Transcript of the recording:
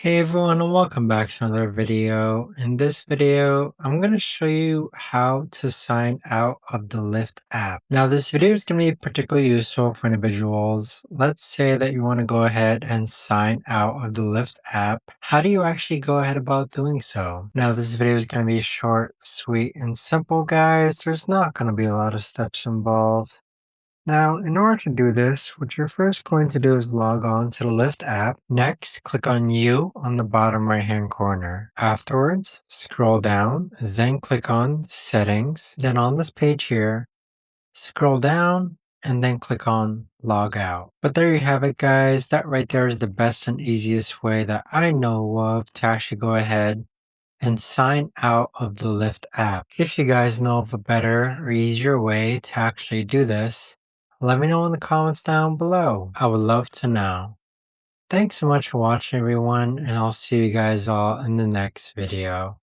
Hey everyone and welcome back to another video. In this video, I'm going to show you how to sign out of the Lyft app. Now this video is going to be particularly useful for individuals. Let's say that you want to go ahead and sign out of the Lyft app. How do you actually go ahead about doing so? Now this video is going to be short, sweet, and simple, guys. There's not going to be a lot of steps involved. Now, in order to do this, what you're first going to do is log on to the Lyft app. Next, click on You on the bottom right-hand corner. Afterwards, scroll down, then click on Settings. Then on this page here, scroll down, and then click on Log Out. But there you have it, guys. That right there is the best and easiest way that I know of to actually go ahead and sign out of the Lyft app. If you guys know of a better or easier way to actually do this, let me know in the comments down below. I would love to know. Thanks so much for watching everyone, and I'll see you guys all in the next video.